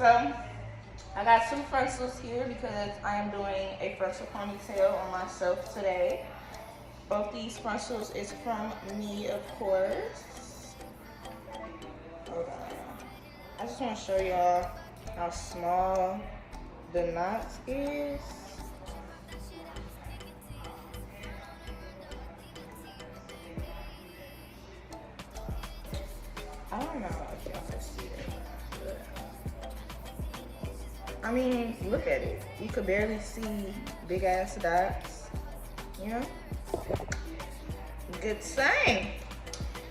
So I got two frontals here because I am doing a frontal ponytail on myself today. Both these frontals is from me, of course. Hold on. I just want to show y'all how small the knot is. I don't know if y'all can see it, but I mean, look at it. You could barely see big ass dots, you know? Good thing.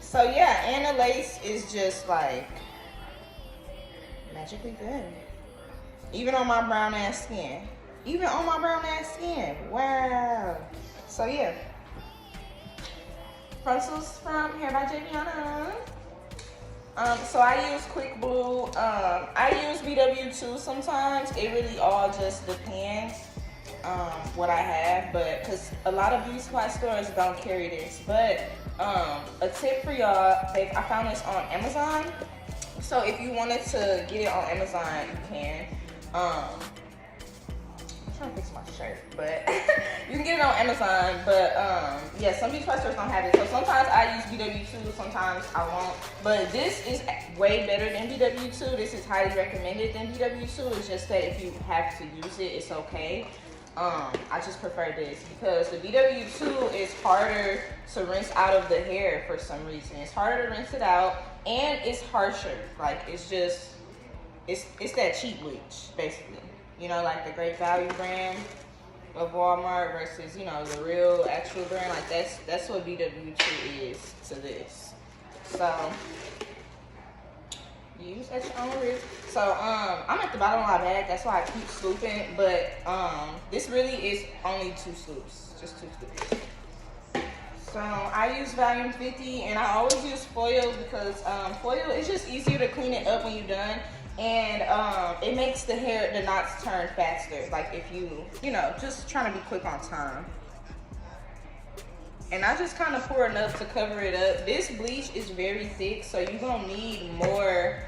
So yeah, and the lace is just like magically good. Even on my brown ass skin. Even on my brown ass skin. Wow. So yeah. Frontals from Hair by Javiana. So I use Quick Blue. I use BW2 sometimes. It really all just depends what I have, but because a lot of beauty supply stores don't carry this. But a tip for y'all, I found this on Amazon. So if you wanted to get it on Amazon, you can. I'm trying to fix my shirt, but you can get it on Amazon. But yeah, some beauty supply stores don't have it. So sometimes I use BW2, sometimes I won't. But this is way better than BW2. This is highly recommended than BW2. It's just that if you have to use it, it's okay. I just prefer this because the BW2 is harder to rinse out of the hair for some reason. It's harder to rinse it out and it's harsher. Like it's just, it's that cheap bleach basically. You know, like the Great Value brand of Walmart versus, you know, the real actual brand. Like that's what BW2 is to this. So use at your own risk. So I'm at the bottom of my bag, that's why I keep scooping, but this really is only 2 scoops, just 2 scoops. So I use Volume 50 and I always use foil because foil is just easier to clean it up when you're done, and it makes the knots turn faster, like if you know, just trying to be quick on time. And I just kind of pour enough to cover it up. This bleach is very thick, so you're gonna need more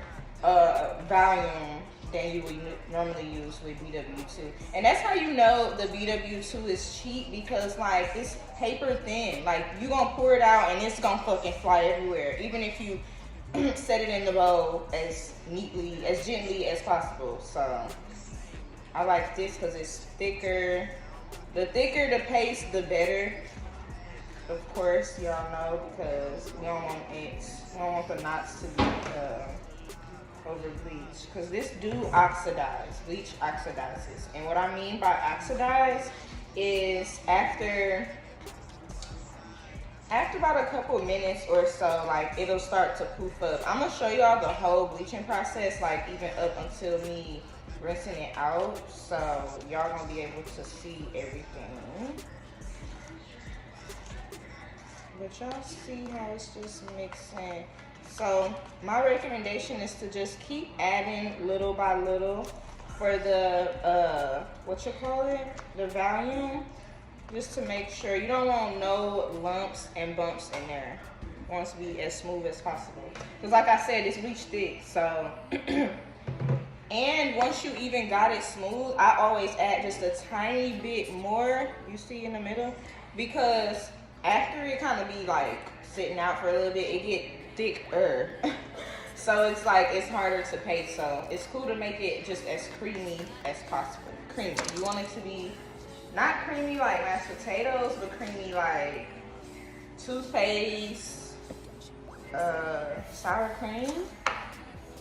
volume than you would normally use with BW2. And that's how you know the BW2 is cheap, because like it's paper thin. Like you gonna pour it out and it's gonna fucking fly everywhere, even if you set it in the bowl as neatly, as gently as possible. So I like this because it's thicker. The thicker the paste, the better. Of course, y'all know, because we don't want the knots to be over bleach, because this do oxidize. Bleach oxidizes, and what I mean by oxidize is after about a couple minutes or so, like it'll start to poof up. I'm gonna show y'all the whole bleaching process, like even up until me rinsing it out, so y'all gonna be able to see everything. But y'all see how it's just mixing. So my recommendation is to just keep adding little by little for the the volume, just to make sure. You don't want no lumps and bumps in there. You want it to be as smooth as possible, because like I said, it's bleach thick. So and once you even got it smooth, I always add just a tiny bit more, you see in the middle, because after it kind of be like sitting out for a little bit, it get thicker. So it's like, it's harder to paste. So it's cool to make it just as creamy as possible. Creamy. You want it to be not creamy like mashed potatoes, but creamy like toothpaste, sour cream.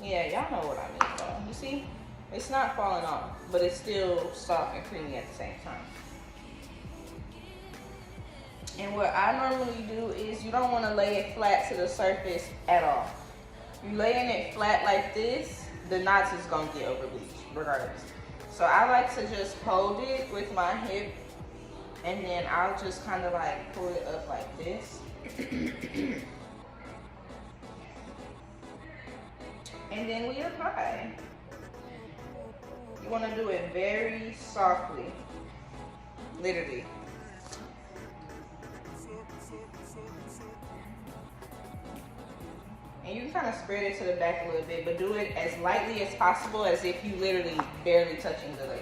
Yeah, y'all know what I mean though. You see? It's not falling off, but it's still soft and creamy at the same time. And what I normally do is, you don't want to lay it flat to the surface at all. You laying it flat like this, the knots is going to get over bleached regardless. So I like to just hold it with my hip, and then I'll just kind of like pull it up like this. And then we apply. You want to do it very softly, literally. And you you can kind of spread it to the back a little bit, but do it as lightly as possible, as if you literally barely touching the lace.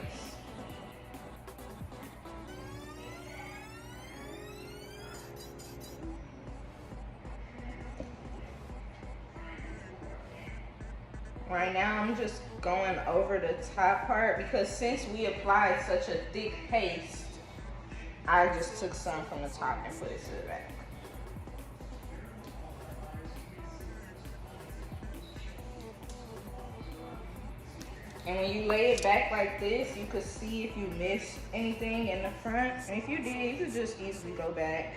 Right now, I'm just going over the top part because since we applied such a thick paste, I just took some from the top and put it to the back. And when you lay it back like this, you could see if you missed anything in the front. And if you did, you could just easily go back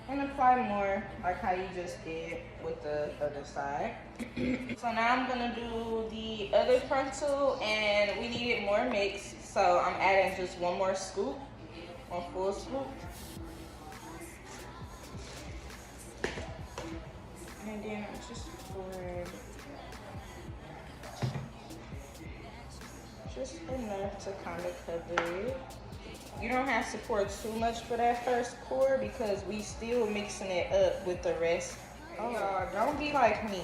and apply more, like how you just did with the other side. So now I'm gonna do the other frontal, and we needed more mix, so I'm adding just one more scoop, one full scoop. And then I'm just pouring just enough to kind of cover it. You don't have to pour too much for that first pour because we still mixing it up with the rest. Oh, y'all, don't be like me.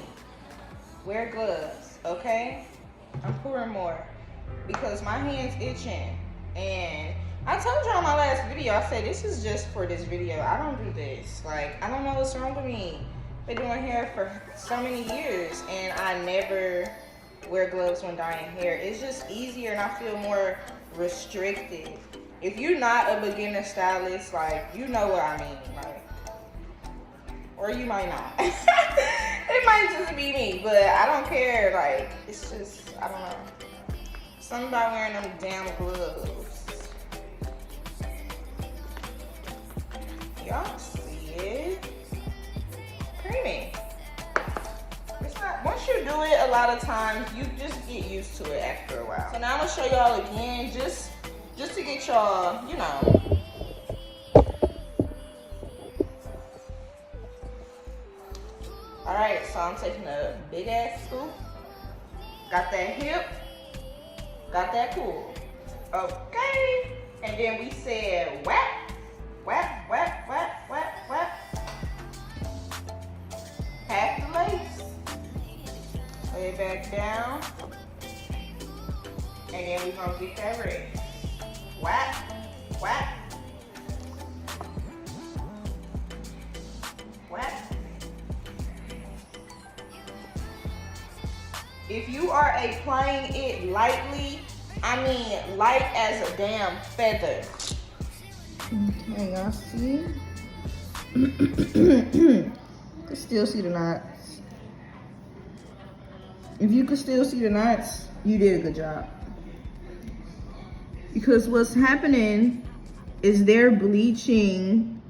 Wear gloves, okay? I'm pouring more because my hand's itching. And I told you on my last video, I said this is just for this video. I don't do this. Like, I don't know what's wrong with me. Been doing hair for so many years and I never wear gloves when dyeing hair. It's just easier and I feel more restricted. If you're not a beginner stylist, like, you know what I mean, like, or you might not. It might just be me, but I don't care, like, it's just, I don't know. Something about wearing them damn gloves. Y'all see it? Creamy. It's not, once you do it a lot of times, you just get used to it after a while. So now I'm gonna show y'all again, just to get y'all, you know. All right, so I'm taking a big ass scoop. Got that hip, got that cool. Okay, and then we said whap, whap, whap, whap, whap, whap. Half the lace. Lay it back down. And then we're gonna get that ready. Whap, whap, whap. If you are applying it lightly, I mean light as a damn feather. Okay, y'all see? You can still see the knots. If you can still see the knots, you did a good job. Because what's happening is they're bleaching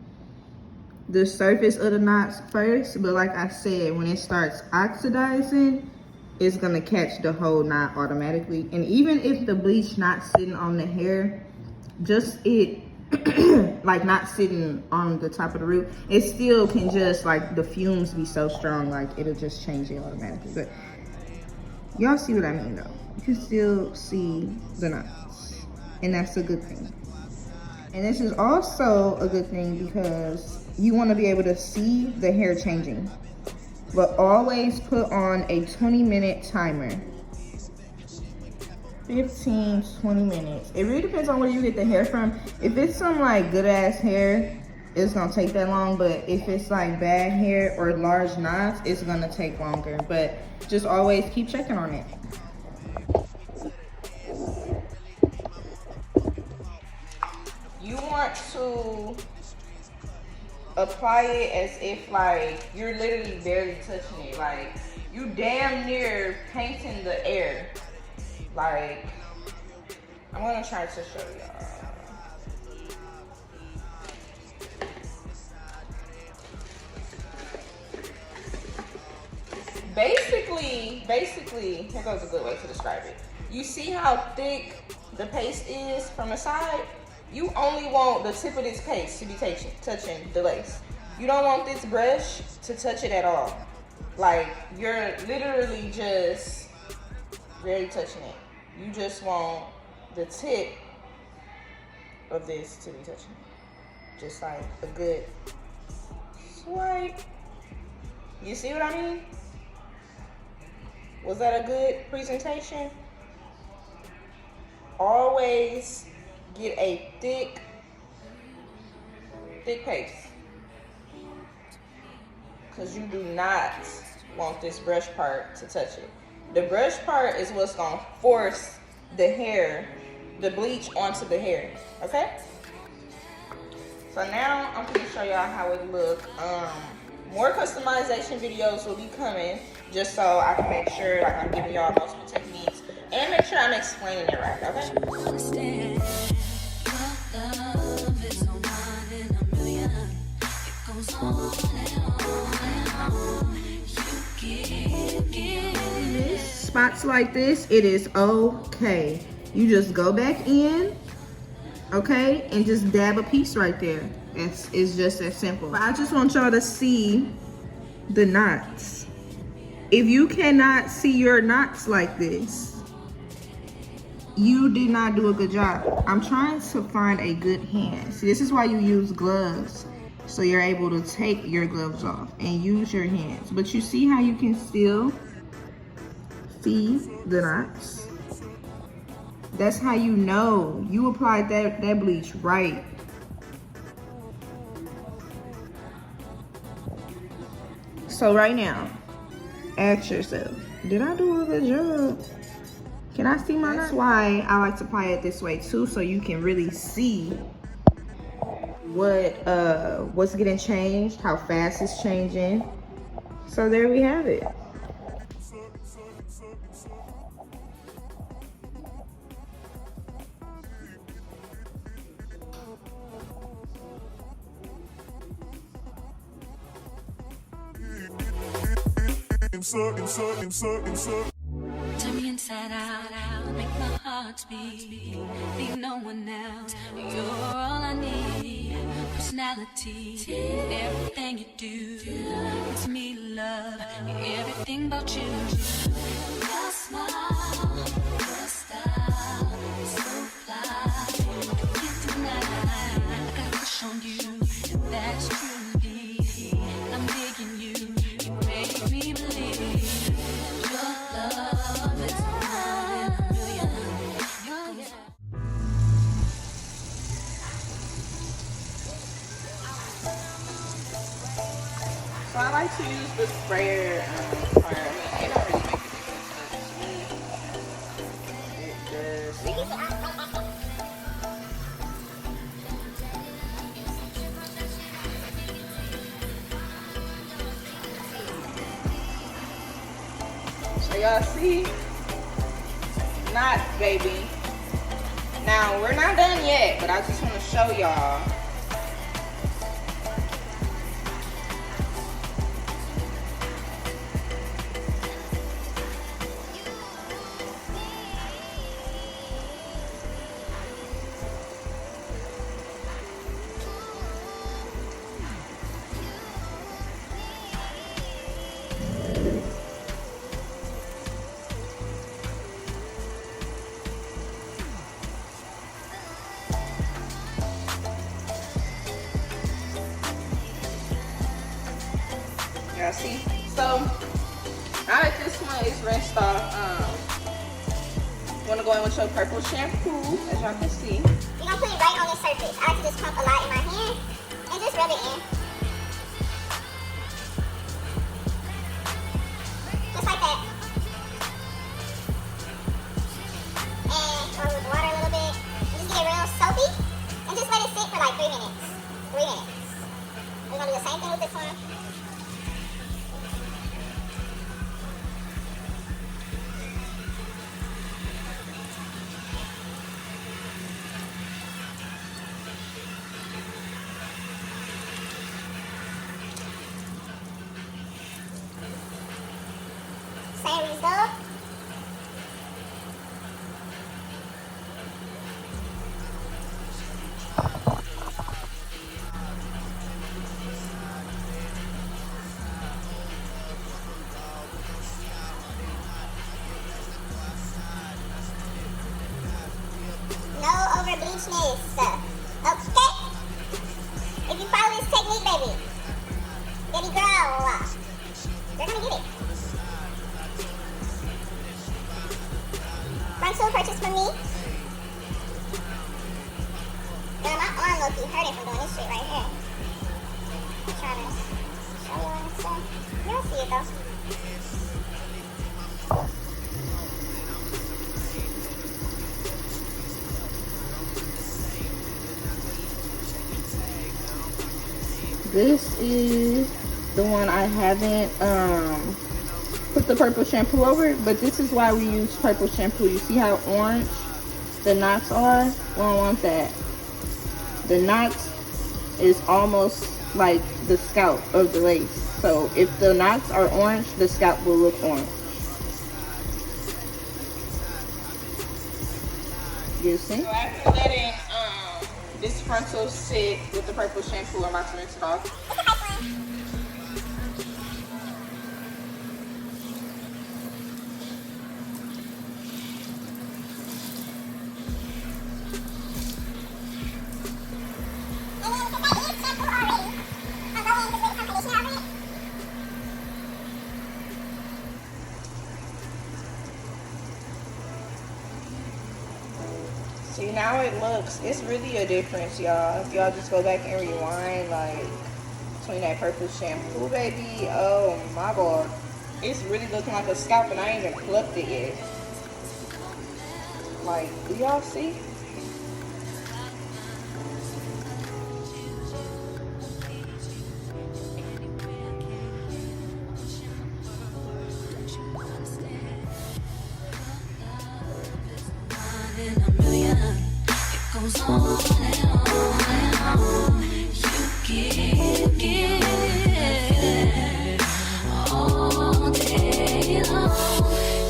the surface of the knots first, but like I said, when it starts oxidizing, it's gonna catch the whole knot automatically. And even if the bleach not sitting on the hair, just it like not sitting on the top of the root, it still can just, like, the fumes be so strong, like it'll just change it automatically. But y'all see what I mean though. You can still see the knots, and that's a good thing. And this is also a good thing because you want to be able to see the hair changing. But always put on a 20-minute timer. 15, 20 minutes. It really depends on where you get the hair from. If it's some like good ass hair, it's gonna take that long. But if it's like bad hair or large knots, it's gonna take longer. But just always keep checking on it. You want to apply it as if like you're literally barely touching it. Like you damn near painting the air. Like, I'm gonna try to show y'all. Basically, here goes a good way to describe it. You see how thick the paste is from the side? You only want the tip of this paste to be touching the lace. You don't want this brush to touch it at all. Like, you're literally just barely touching it. You just want the tip of this to be touching it. Just like a good swipe. You see what I mean? Was that a good presentation? Always get a thick paste, because you do not want this brush part to touch it. The brush part is what's gonna force the hair, the bleach onto the hair, okay? So now I'm gonna show y'all how it look. More customization videos will be coming, just so I can make sure like I'm giving y'all multiple techniques and make sure I'm explaining it right, okay? Spots like this, it is okay. You just go back in, okay, and just dab a piece right there. It's just as simple. But I just want y'all to see the knots. If you cannot see your knots like this, you did not do a good job. I'm trying to find a good hand. See, this is why you use gloves. So you're able to take your gloves off and use your hands. But you see how you can still see the knots? That's how you know you applied that bleach right. So right now, ask yourself, did I do a good job? Can I see my knots? That's why I like to apply it this way too, so you can really see what's getting changed, how fast it's changing. So there we have it. Turn me inside out, make my heart beat, need no one else. You're all I need. Personality, everything you do makes me love everything about you. Your smile, your style, so fly. Can't deny, I got a crush on you. That's true, indeed. I'm digging you. You make me believe your love is one in a million. So I like to use the sprayer part. I mean, it don't really make a difference to me. It just... So y'all see? Knots, baby. Now, we're not done yet, but I just want to show y'all. Y'all see? So now that this one is rinsed off, you want to go in with your purple shampoo, as y'all can see. You're gonna put it right on the surface. I like to just pump a lot in my hand and just rub it in. Just like that. And go with water a little bit. Just get it real soapy and just let it sit for like 3 minutes. 3 minutes. We're gonna do the same thing with this one. Same result. No over bleachness. Okay? If you follow this technique, baby, baby girl, you're gonna get it. also a purchase from me. And my arm low-key hurting from doing this shit right here. I'm trying to show y'all and stuff. Y'all see it though. This is the one I haven't put the purple shampoo over, but this is why we use purple shampoo. You see how orange the knots are? We don't want that. The knots is almost like the scalp of the lace. So if the knots are orange, the scalp will look orange. You see? So after letting this frontal sit with the purple shampoo, I'm about to rinse it off. See, now it looks, it's really a difference, y'all. If y'all just go back and rewind, like, between that purple shampoo, baby, oh my God. It's really looking like a scalp and I ain't even plucked it yet. Like, do y'all see? Goes on and on and on. You give all day long.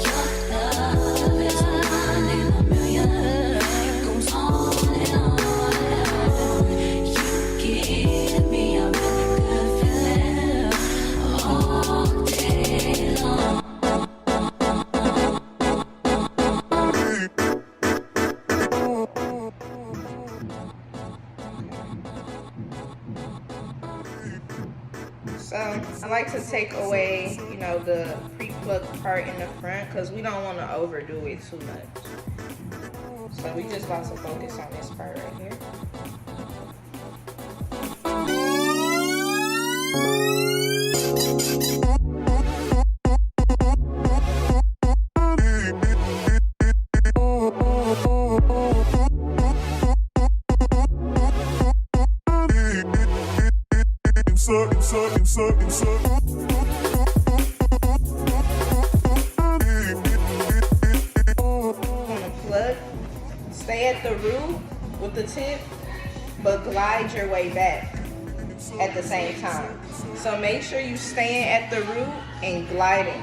Your love is one in a million. It goes on and on and on. You give me a really good feeling all day long. So I like to take away, you know, the pre-plucked part in the front because we don't want to overdo it too much. So we just want to focus on this part right here. Stay at the root with the tip, but glide your way back at the same time. So make sure you staying at the root and gliding.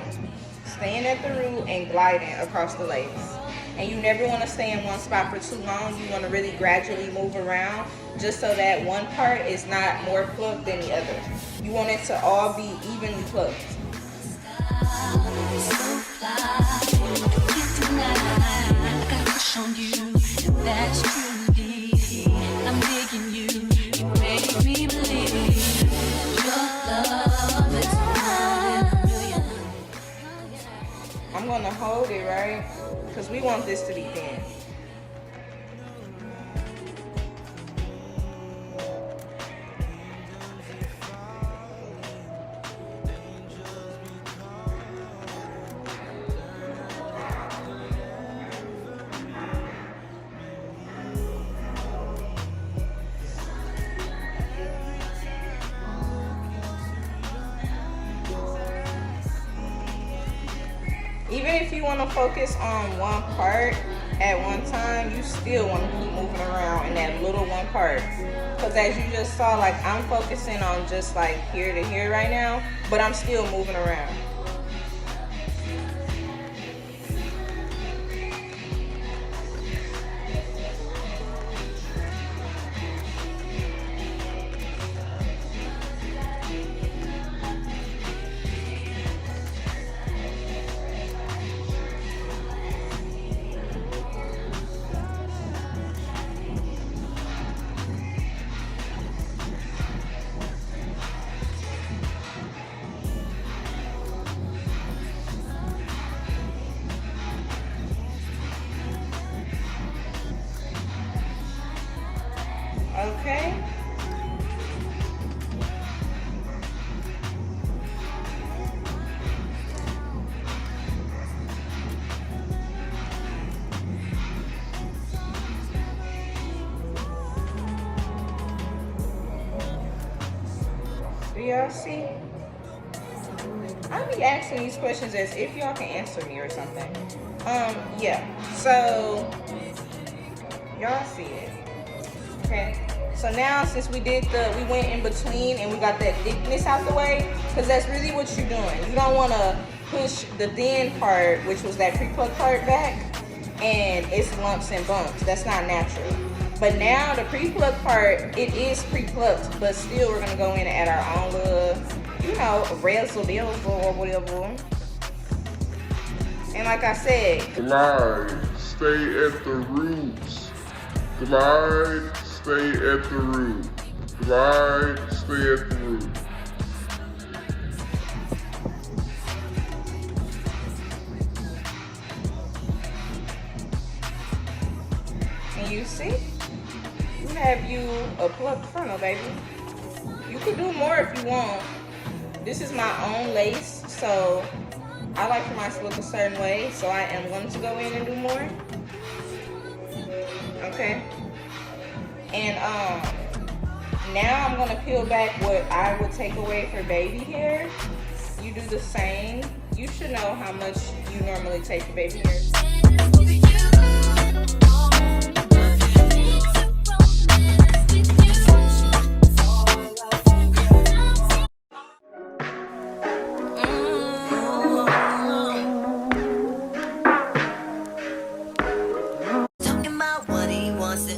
Staying at the root and gliding across the lace. And you never want to stay in one spot for too long. You want to really gradually move around just so that one part is not more plucked than the other. You want it to all be evenly plucked. On you, that's truly, I'm digging you, you make me believe your love is more than a million. I'm gonna hold it, right? Because we want this to be thin. Even if you want to focus on one part at one time, you still want to keep moving around in that little one part. Because as you just saw, like I'm focusing on just like here to here right now, but I'm still moving around. y'all see? I'll be asking these questions as if y'all can answer me or something. Yeah. So y'all see it. Okay. So now since we went in between and we got that thickness out the way, because that's really what you're doing. You don't want to push the thin part, which was that pre-plucked part, back, and it's lumps and bumps. That's not natural. But now the pre-plucked part, it is pre-plucked, but still we're gonna go in and add our own little, you know, razzle dazzle or whatever. And like I said, glide, stay at the roots. Glide, stay at the root. Glide, stay at the root. and you see, we have you a plucked frontal, baby. You could do more if you want. This is my own lace, so I like for mine to look a certain way, so I am going to go in and do more. Okay. And now I'm gonna peel back what I would take away for baby hair. You do the same. You should know how much you normally take for baby hair.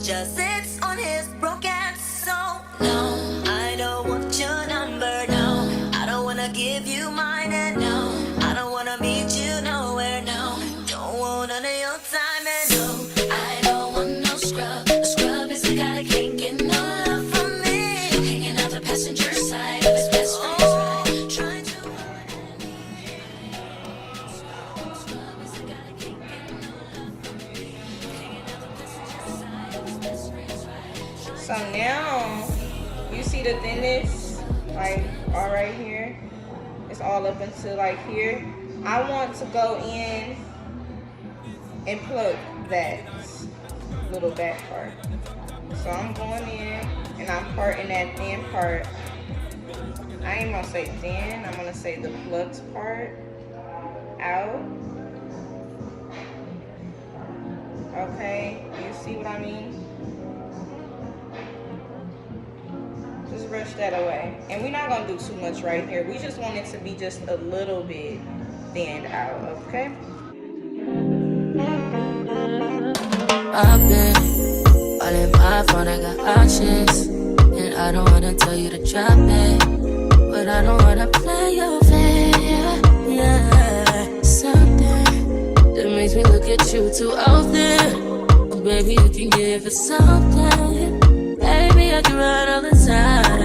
Just sits on his broken soul. No, I don't want your number. No, I don't wanna give you mine. And no, I don't wanna meet you nowhere. No, don't want none of your time. And no, I don't want no scrub. A scrub is the guy that can't get no love from me. Hanging out the passenger side of his best friend's ride, trying to avoid me. Scrub is the guy that can't get no love from me. Hanging out the passenger side of his best friend's ride. So now you see the thinness, like all right here. It's all up into like here. I want to go in and pluck that little back part. So I'm going in and I'm parting that thin part. I ain't gonna say thin, I'm gonna say the plucked part out. Okay, you see what I mean? Just brush that away. And we're not gonna do too much right here. We just want it to be just a little bit thinned out, okay? I've been all in my phone, I got options. And I don't wanna tell you to drop it, but I don't wanna play your fair. Yeah, something that makes me look at you too often. Oh, baby, you can give it something. Baby, I can run all the time.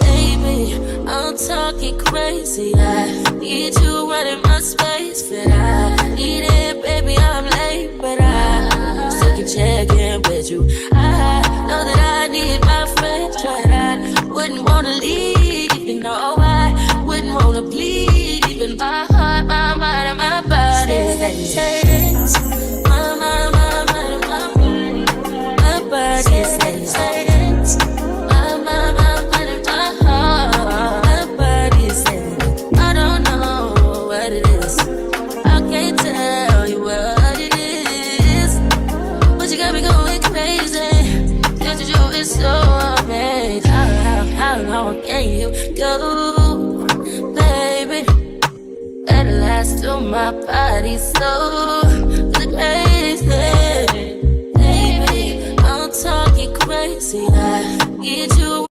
Baby, I'm talking crazy. I need you running my space, but I need it, baby. I'm late, but I still can check in with you. I know that I need my friends, but I wouldn't wanna leave. You know, I wouldn't wanna bleed. Even my heart, my mind, and my body. Says, my mind, my mind, and my body. My body says, my mind, and my heart. My body says, I don't know what it is. I can't tell you what it is, but you got me going crazy. Just to do it so amazing. How long can you go, baby? At last to my body so crazy. Baby, I'm talking crazy. I need you